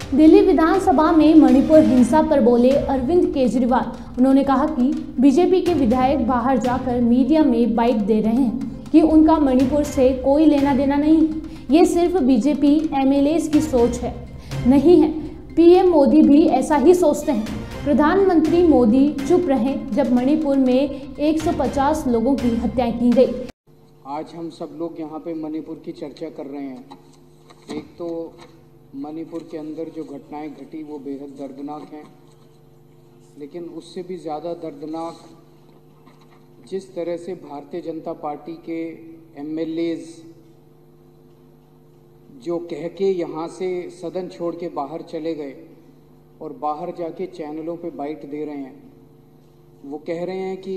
दिल्ली विधानसभा में मणिपुर हिंसा पर बोले अरविंद केजरीवाल। उन्होंने कहा कि बीजेपी के विधायक बाहर जाकर मीडिया में बाइट दे रहे हैं कि उनका मणिपुर से कोई लेना देना नहीं है। ये सिर्फ बीजेपी एमएलएज की सोच है, नहीं है। पीएम मोदी भी ऐसा ही सोचते हैं। प्रधानमंत्री मोदी चुप रहे जब मणिपुर में 150 लोगों की हत्या की गई। आज हम सब लोग यहाँ पे मणिपुर की चर्चा कर रहे हैं। एक तो मणिपुर के अंदर जो घटनाएं घटी वो बेहद दर्दनाक हैं, लेकिन उससे भी ज़्यादा दर्दनाक जिस तरह से भारतीय जनता पार्टी के एमएलएज जो कह के यहाँ से सदन छोड़ के बाहर चले गए और बाहर जाके चैनलों पे बाइट दे रहे हैं। वो कह रहे हैं कि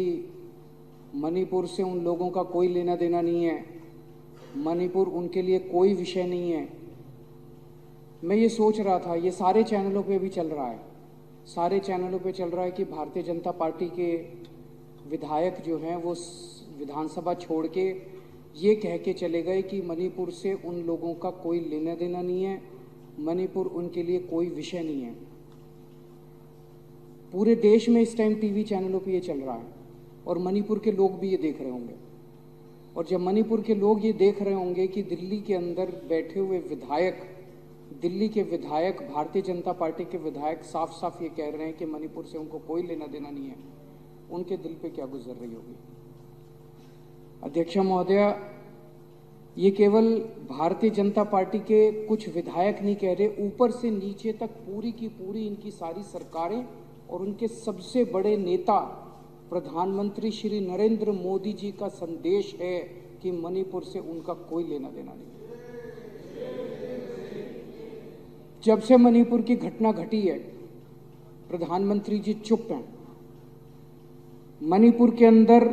मणिपुर से उन लोगों का कोई लेना देना नहीं है, मणिपुर उनके लिए कोई विषय नहीं है। मैं ये सोच रहा था, ये सारे चैनलों पे भी चल रहा है, सारे चैनलों पे चल रहा है कि भारतीय जनता पार्टी के विधायक जो हैं वो विधानसभा छोड़ के ये कह के चले गए कि मणिपुर से उन लोगों का कोई लेना देना नहीं है, मणिपुर उनके लिए कोई विषय नहीं है। पूरे देश में इस टाइम टीवी चैनलों पे ये चल रहा है और मणिपुर के लोग भी ये देख रहे होंगे। और जब मणिपुर के लोग ये देख रहे होंगे कि दिल्ली के अंदर बैठे हुए विधायक, दिल्ली के विधायक, भारतीय जनता पार्टी के विधायक साफ साफ ये कह रहे हैं कि मणिपुर से उनको कोई लेना देना नहीं है, उनके दिल पे क्या गुजर रही होगी। अध्यक्ष महोदय, ये केवल भारतीय जनता पार्टी के कुछ विधायक नहीं कह रहे, ऊपर से नीचे तक पूरी की पूरी इनकी सारी सरकारें और उनके सबसे बड़े नेता प्रधानमंत्री श्री नरेंद्र मोदी जी का संदेश है कि मणिपुर से उनका कोई लेना देना नहीं। जब से मणिपुर की घटना घटी है, प्रधानमंत्री जी चुप हैं। मणिपुर के अंदर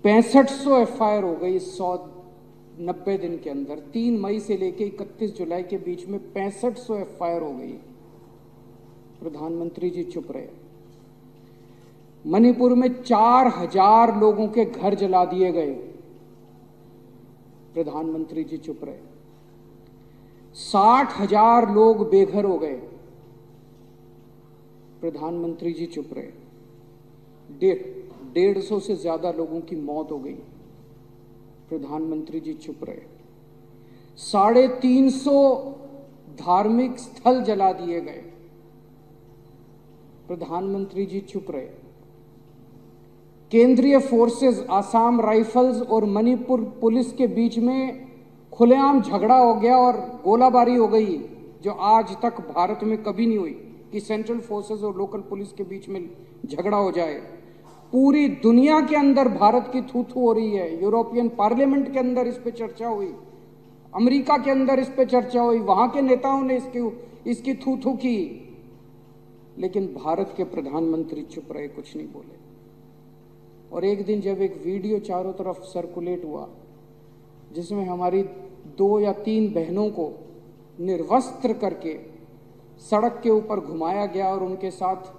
6500 एफआईआर हो गई 190 दिन के अंदर। 3 मई से लेकर 31 जुलाई के बीच में 6500 एफआईआर हो गई। प्रधानमंत्री जी चुप रहे। मणिपुर में 4000 लोगों के घर जला दिए गए। प्रधानमंत्री जी चुप रहे। 60,000 लोग बेघर हो गए। प्रधानमंत्री जी चुप रहे। 150 से ज्यादा लोगों की मौत हो गई। प्रधानमंत्री जी चुप रहे। 350 धार्मिक स्थल जला दिए गए। प्रधानमंत्री जी चुप रहे। केंद्रीय फोर्सेस, आसाम राइफल्स और मणिपुर पुलिस के बीच में खुलेआम झगड़ा हो गया और गोलाबारी हो गई, जो आज तक भारत में कभी नहीं हुई कि सेंट्रल फोर्सेस और लोकल पुलिस के बीच में झगड़ा हो जाए। पूरी दुनिया के अंदर भारत की थू थू हो रही है। यूरोपियन पार्लियामेंट के अंदर इस पे चर्चा हुई, अमेरिका के अंदर इस पे चर्चा हुई, वहां के नेताओं ने इसकी थू थू की, लेकिन भारत के प्रधानमंत्री चुप रहे, कुछ नहीं बोले। और एक दिन जब एक वीडियो चारों तरफ सर्कुलेट हुआ जिसमें हमारी 2 या 3 बहनों को निर्वस्त्र करके सड़क के ऊपर घुमाया गया और उनके साथ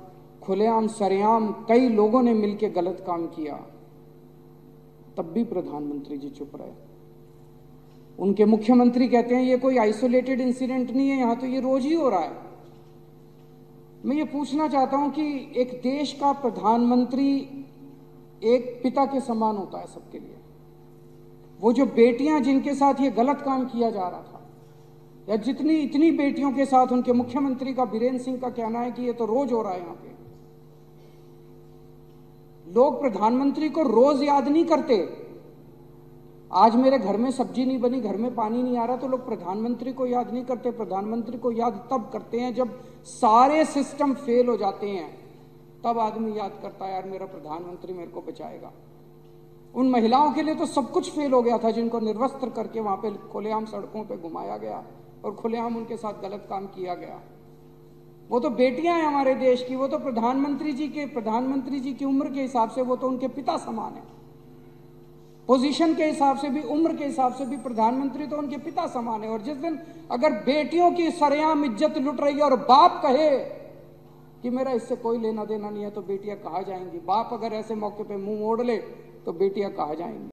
खुलेआम सरेआम कई लोगों ने मिलकर गलत काम किया, तब भी प्रधानमंत्री जी चुप रहे। उनके मुख्यमंत्री कहते हैं ये कोई आइसोलेटेड इंसिडेंट नहीं है, यहां तो ये रोज ही हो रहा है। मैं ये पूछना चाहता हूं कि एक देश का प्रधानमंत्री एक पिता के समान होता है सबके लिए। वो जो बेटियां जिनके साथ ये गलत काम किया जा रहा था, या जितनी इतनी बेटियों के साथ उनके मुख्यमंत्री का, बीरेंद्र सिंह का कहना है कि ये तो रोज हो रहा है। यहां पे लोग प्रधानमंत्री को रोज याद नहीं करते। आज मेरे घर में सब्जी नहीं बनी, घर में पानी नहीं आ रहा, तो लोग प्रधानमंत्री को याद नहीं करते। प्रधानमंत्री को याद तब करते हैं जब सारे सिस्टम फेल हो जाते हैं, तब आदमी याद करता है यार मेरा प्रधानमंत्री मेरे को बचाएगा। उन महिलाओं के लिए तो सब कुछ फेल हो गया था जिनको निर्वस्त्र करके वहां पे खुलेआम सड़कों पे घुमाया गया और खुलेआम उनके साथ गलत काम किया गया। वो तो बेटियां हैं हमारे देश की, वो तो प्रधानमंत्री जी की उम्र के हिसाब से वो तो उनके पिता समान है। पोजीशन के हिसाब से भी, उम्र के हिसाब से भी प्रधानमंत्री तो उनके पिता समान है। और जिस दिन अगर बेटियों की सरेआम इज्जत लुट रही है और बाप कहे कि मेरा इससे कोई लेना देना नहीं है, तो बेटियां कहाँ जाएंगी? बाप अगर ऐसे मौके पे मुंह मोड़ ले तो बेटियां कहाँ जाएंगी?